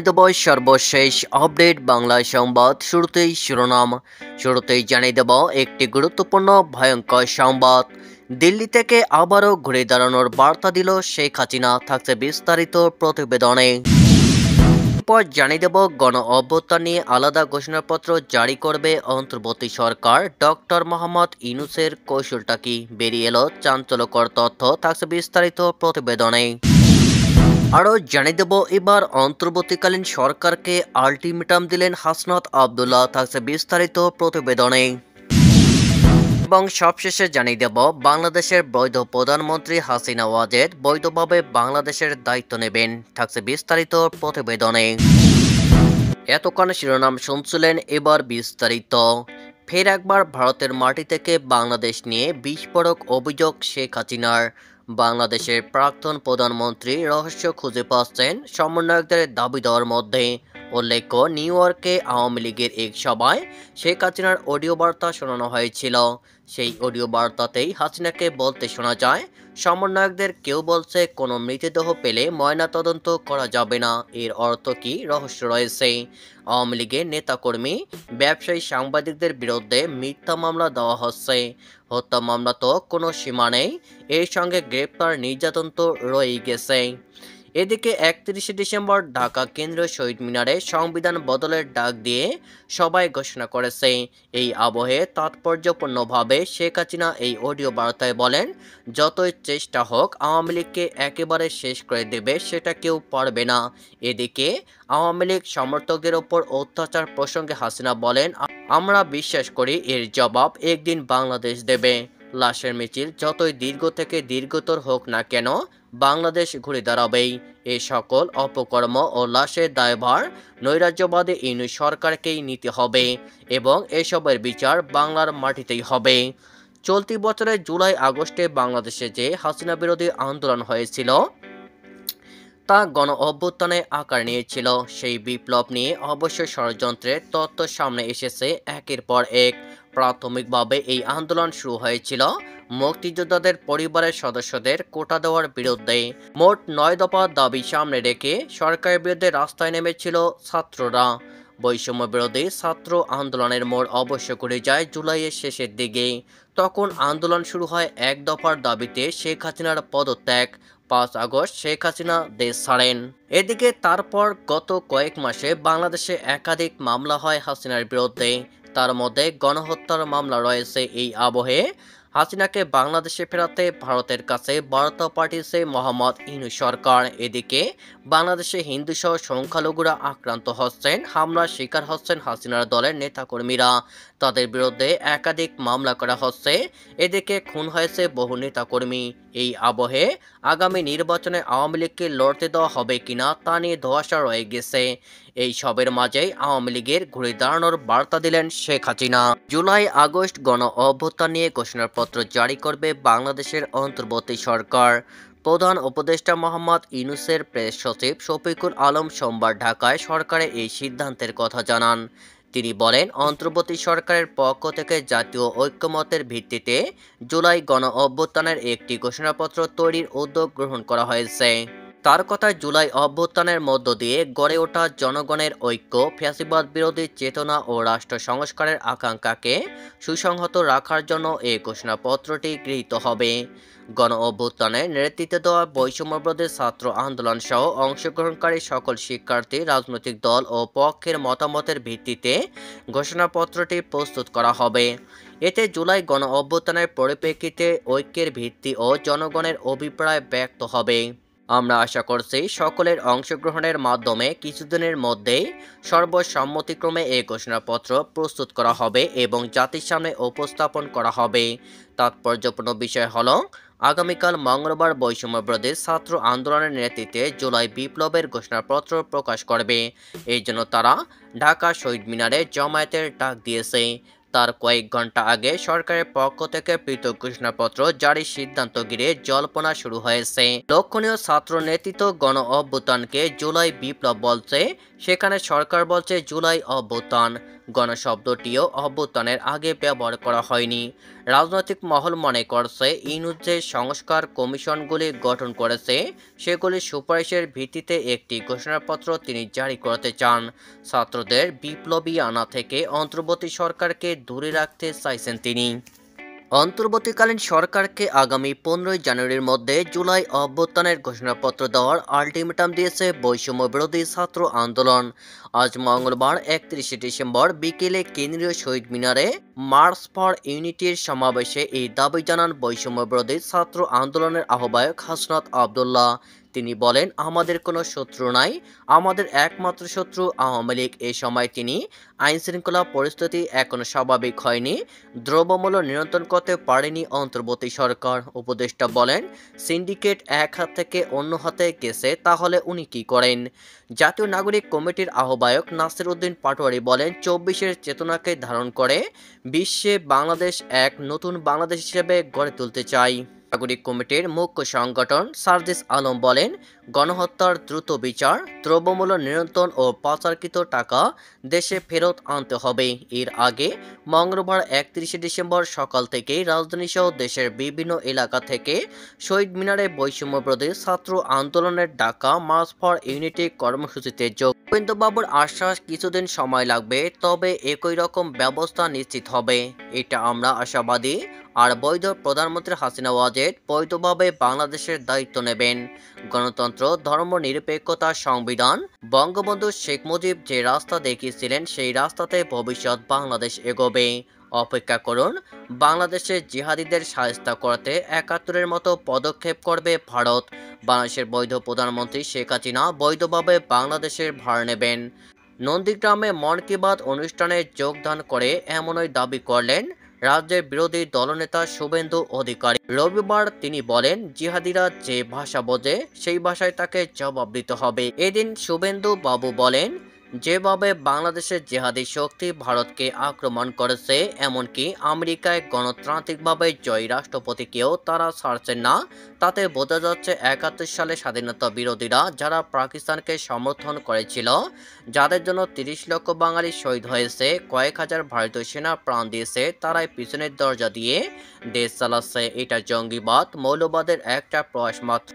দেবো সর্বশেষ আপডেট বাংলা সংবাদ। শুরুতেই শিরোনাম। শুরুতেই জানিয়ে দেব একটি গুরুত্বপূর্ণ ভয়ঙ্কর সংবাদ। দিল্লি থেকে আবারও ঘুরে দাঁড়ানোর বার্তা দিল শেখ হাসিনা, থাকছে বিস্তারিত প্রতিবেদনে। পর জানিয়ে দেব গণ অভ্যুত্থান নিয়ে আলাদা ঘোষণাপত্র জারি করবে অন্তর্বর্তী সরকার। ডক্টর মোহাম্মদ ইউনূসের কৌশলটা কি, বেরিয়ে এলো চাঞ্চল্যকর তথ্য, থাকছে বিস্তারিত প্রতিবেদনে। আরও জানিয়ে দেব এবার অন্তর্বর্তীকালীন সরকারকে আলটিমেটাম দিলেন হাসনাত আবদুল্লাহ, থাকছে বিস্তারিত প্রতিবেদনে। এবং সবশেষে জানিয়ে দেব বাংলাদেশের বৈধ প্রধানমন্ত্রী হাসিনা ওয়াজেদ বৈধভাবে বাংলাদেশের দায়িত্ব নেবেন, থাকছে বিস্তারিত প্রতিবেদনে। এতক্ষণ শিরোনাম শুনছিলেন, এবার বিস্তারিত। ফের একবার ভারতের মাটি থেকে বাংলাদেশ নিয়ে বিস্ফোরক অভিযোগ শেখ হাসিনার। বাংলাদেশের প্রাক্তন প্রধানমন্ত্রী রহস্য খুঁজে পাচ্ছেন সমন্বয়কদের দাবি দেওয়ার মধ্যে। উল্লেখ্য, নিউ ইয়র্কে আওয়ামী লীগের এক সভায় শেখ হাসিনার অডিও বার্তা শোনানো হয়েছিল। সেই অডিও বার্তাতেই হাসিনাকে বলতে শোনা যায়, সমন্বয়কদের কেউ বলছে কোনো মৃতদেহ পেলে ময়নাতদন্ত করা যাবে না। এর অর্থ কি? রহস্য রয়েছে। আওয়ামী লীগের নেতাকর্মী, ব্যবসায়ী, সাংবাদিকদের বিরুদ্ধে মিথ্যা মামলা দেওয়া হচ্ছে। হত্যা মামলা তো কোনো সীমা নেই, এর সঙ্গে গ্রেপ্তার, নির্যাতন তো রয়েই গেছে। এদিকে 31শে ডিসেম্বর ঢাকা কেন্দ্রীয় শহীদ মিনারে সংবিধান বদলের ডাক দিয়ে সবাই ঘোষণা করেছে। এই আবহে তাৎপর্যপূর্ণভাবে শেখ হাসিনা এই অডিও বার্তায় বলেন, যতই চেষ্টা হোক আওয়ামী লীগকে একেবারে শেষ করে দেবে সেটা কেউ পারবে না। এদিকে আওয়ামী লীগ সমর্থকদের ওপর অত্যাচার প্রসঙ্গে হাসিনা বলেন, আমরা বিশ্বাস করি এর জবাব একদিন বাংলাদেশ দেবে। লাশের মিছিল যতই দীর্ঘ থেকে দীর্ঘতর হোক না কেন, বাংলাদেশ ঘুরে দাঁড়াবেই। এই সকল অপকর্ম ও লাশের দায়ভার নৈরাজ্যবাদী ইউনূস সরকারকেই নিতে হবে এবং এসবের বিচার বাংলার মাটিতেই হবে। চলতি বছরের জুলাই আগস্টে বাংলাদেশে যে হাসিনা বিরোধী আন্দোলন হয়েছিল তা গণ অভ্যুত্থানে আকার নিয়েছিল। সেই বিপ্লব নিয়ে অবশ্য ষড়যন্ত্রের তত্ত্ব সামনে এসেছে একের পর এক। প্রাথমিকভাবে এই আন্দোলন শুরু হয়েছিল মুক্তিযোদ্ধাদের পরিবারের সদস্যদের কোটা দেওয়ার বিরুদ্ধে। মোট 9 দফা দাবি সামনে রেখে সরকারের বিরুদ্ধে রাস্তায় নেমেছিল ছাত্ররা। বৈষম্য বিরোধী ছাত্র আন্দোলনের মোড় অবশ্য ঘুরে যায় জুলাইয়ের শেষের দিকে। তখন আন্দোলন শুরু হয় এক দফার দাবিতে শেখ হাসিনার পদত্যাগ। 5 আগস্ট শেখ হাসিনা দেশ ছাড়েন। এদিকে তারপর গত কয়েক মাসে বাংলাদেশে একাধিক মামলা হয় হাসিনার বিরুদ্ধে, তার মধ্যে গণহত্যার মামলা রয়েছে। এই আবহে হাসিনাকে বাংলাদেশে ফেরাতে ভারতের কাছে বার্তা পাঠিয়েছে মোহাম্মদ ইউনূস সরকার। এদিকে বাংলাদেশে হিন্দুসহ সংখ্যালঘুরা আক্রান্ত হচ্ছেন, হামলার শিকার হচ্ছেন হাসিনার দলের নেতাকর্মীরা। তাদের বিরুদ্ধে একাধিক মামলা করা হচ্ছে। এদিকে খুন হয়েছে বহু নেতাকর্মী। এই আবহে আগামী নির্বাচনে আওয়ামী লীগকে লড়তে দেওয়া হবে কিনা তা নিয়ে ধোঁয়াশা রয়ে গেছে। এই সবের মাঝেই আওয়ামী লীগের ঘুরে দাঁড়ানোর বার্তা দিলেন শেখ হাসিনা। জুলাই আগস্ট গণ অভ্যুত্থান নিয়ে ঘোষণাপত্র জারি করবে বাংলাদেশের অন্তর্বর্তী সরকার। প্রধান উপদেষ্টা মোহাম্মদ ইউনূসের প্রেস সচিব শফিকুল আলম সোমবার ঢাকায় সরকারের এই সিদ্ধান্তের কথা জানান। তিনি বলেন, অন্তর্বর্তী সরকারের পক্ষ থেকে জাতীয় ঐক্যমত্যের ভিত্তিতে জুলাই গণ অভ্যুত্থানের একটি ঘোষণাপত্র তৈরির উদ্যোগ গ্রহণ করা হয়েছে। তার কথায়, জুলাই অভ্যুত্থানের মধ্য দিয়ে গড়ে ওঠা জনগণের ঐক্য, ফ্যাসিবাদ বিরোধী চেতনা ও রাষ্ট্র সংস্কারের আকাঙ্ক্ষাকে সুসংহত রাখার জন্য এই ঘোষণাপত্রটি গৃহীত হবে। গণ অভ্যুত্থানে নেতৃত্ব দেওয়া বৈষম্যবিরোধী ছাত্র আন্দোলন সহ অংশগ্রহণকারী সকল শিক্ষার্থী, রাজনৈতিক দল ও পক্ষের মতামতের ভিত্তিতে ঘোষণাপত্রটি প্রস্তুত করা হবে। এতে জুলাই গণ অভ্যুত্থানের পরিপ্রেক্ষিতে ঐক্যের ভিত্তি ও জনগণের অভিপ্রায় ব্যক্ত হবে। আমরা আশা করছি সকলের অংশগ্রহণের মাধ্যমে কিছুদিনের মধ্যেই সর্বসম্মতিক্রমে এই ঘোষণাপত্র প্রস্তুত করা হবে এবং জাতির সামনে উপস্থাপন করা হবে। তাৎপর্যপূর্ণ বিষয় হলো, আগামীকাল মঙ্গলবার বৈষম্যবিরোধী ছাত্র আন্দোলনের নেতৃত্বে জুলাই বিপ্লবের ঘোষণাপত্র প্রকাশ করবে। এই জন্য তারা ঢাকা শহীদ মিনারে জমায়েতের ডাক দিয়েছে। তার কয়েক ঘন্টা আগে সরকারের পক্ষ থেকে পৃথক ঘোষণাপত্র জারির সিদ্ধান্ত ঘিরে জল্পনা শুরু হয়েছে। লক্ষণীয়, ছাত্র নেতৃত্ব গণ অভ্যুত্থানকে জুলাই বিপ্লব বলছে, সেখানে সরকার বলছে জুলাই অভ্যুত্থান। গণশব্দটিও অভ্যুত্থানের আগে ব্যবহার করা হয়নি। রাজনৈতিক মহল মনে করছে ইউনূস যে সংস্কার কমিশনগুলি গঠন করেছে সেগুলির সুপারিশের ভিত্তিতে একটি ঘোষণাপত্র তিনি জারি করতে চান। ছাত্রদের বিপ্লবী আনা থেকে অন্তর্বর্তী সরকারকে দূরে রাখতে চাইছেন তিনি। অন্তর্বর্তীকালীন সরকারকে আগামী 15 জানুয়ারির মধ্যে জুলাই অভ্যুত্থানের ঘোষণাপত্র দেওয়ার আলটিমেটাম দিয়েছে বৈষম্য বিরোধী ছাত্র আন্দোলন। আজ মঙ্গলবার 31 ডিসেম্বর বিকেলে কেন্দ্রীয় শহীদ মিনারে মার্চ ফর ইউনিটির সমাবেশে এই দাবি জানান বৈষম্য বিরোধী ছাত্র আন্দোলনের আহ্বায়ক হাসনাত আবদুল্লাহ। তিনি বলেন, আমাদের কোনো শত্রু নাই, আমাদের একমাত্র শত্রু আওয়ামী লীগ। এ সময় তিনি আইনশৃঙ্খলা পরিস্থিতি এখনো স্বাভাবিক হয়নি, দ্রব্যমূল্য নিয়ন্ত্রণ করতে পারেনি অন্তর্বর্তী সরকার। উপদেষ্টা বলেন, সিন্ডিকেট এক হাত থেকে অন্য হাতে গেছে, তাহলে উনি কি করেন? জাতীয় নাগরিক কমিটির আহ্বায়ক নাসির উদ্দিন পাটোয়ারি বলেন, 24-এর চেতনাকে ধারণ করে বিশ্বে বাংলাদেশ এক নতুন বাংলাদেশ হিসেবে গড়ে তুলতে চাই। নাগরিক কমিটির মুখ্য সংগঠন সার্জিস আলম বলেন, গণহত্যার দ্রুত বিচার, দ্রব্যমূল্য নিয়ন্ত্রণ ও পাচারকৃত টাকা দেশে ফেরত আনতে হবে। এর আগে মঙ্গলবার 31 ডিসেম্বর সকাল থেকেই রাজধানীসহ দেশের বিভিন্ন এলাকা থেকে শহীদ মিনারে বৈষম্য বিরোধী ছাত্র আন্দোলনের ডাকা মার্চ ফর ইউনিটি কর্মসূচিতে যোগ। গোবিন্দবাবুর আশ্বাস, কিছুদিন সময় লাগবে, তবে একই রকম ব্যবস্থা নিশ্চিত হবে, এটা আমরা আশাবাদী। আর বৈধ প্রধানমন্ত্রী হাসিনা ওয়াজেদ বৈধভাবে বাংলাদেশের দায়িত্ব নেবেন। গণতন্ত্র, ধর্মনিরপেক্ষতা, সংবিধান, বঙ্গবন্ধু শেখ মুজিব যে রাস্তা দেখিয়েছিলেন সেই রাস্তাতে ভবিষ্যৎ বাংলাদেশ এগোবে। অপেক্ষা করুন, বাংলাদেশের জিহাদিদের শায়েস্তা করতে 71-এর মতো পদক্ষেপ করবে ভারত। বাংলাদেশের বৈধ প্রধানমন্ত্রী শেখ হাসিনা বৈধভাবে বাংলাদেশের ভার নেবেন। নন্দীগ্রামে মন কি বাত অনুষ্ঠানে যোগদান করে এমনই দাবি করলেন রাজ্যের বিরোধী দলনেতা শুভেন্দু অধিকারী। রবিবার তিনি বলেন, জিহাদিরা যে ভাষা বোঝে সেই ভাষায় তাকে জবাব দিতে হবে। এদিন শুভেন্দু বাবু বলেন, যেভাবে বাংলাদেশের জিহাদি শক্তি ভারতকে আক্রমণ করেছে, এমনকি আমেরিকায় গণতান্ত্রিকভাবে জয়ী রাষ্ট্রপতিকেও তারা ছাড়ছেন না, তাতে বোঝা যাচ্ছে 71 সালে স্বাধীনতা বিরোধীরা যারা পাকিস্তানকে সমর্থন করেছিল, যাদের জন্য 30 লক্ষ বাঙালি শহীদ হয়েছে, কয়েক হাজার ভারতীয় সেনা প্রাণ দিয়েছে, তারাই পিছনের দরজা দিয়ে দেশ চালাচ্ছে। এটা জঙ্গিবাদ, মৌলবাদের একটা প্রয়াস মাত্র।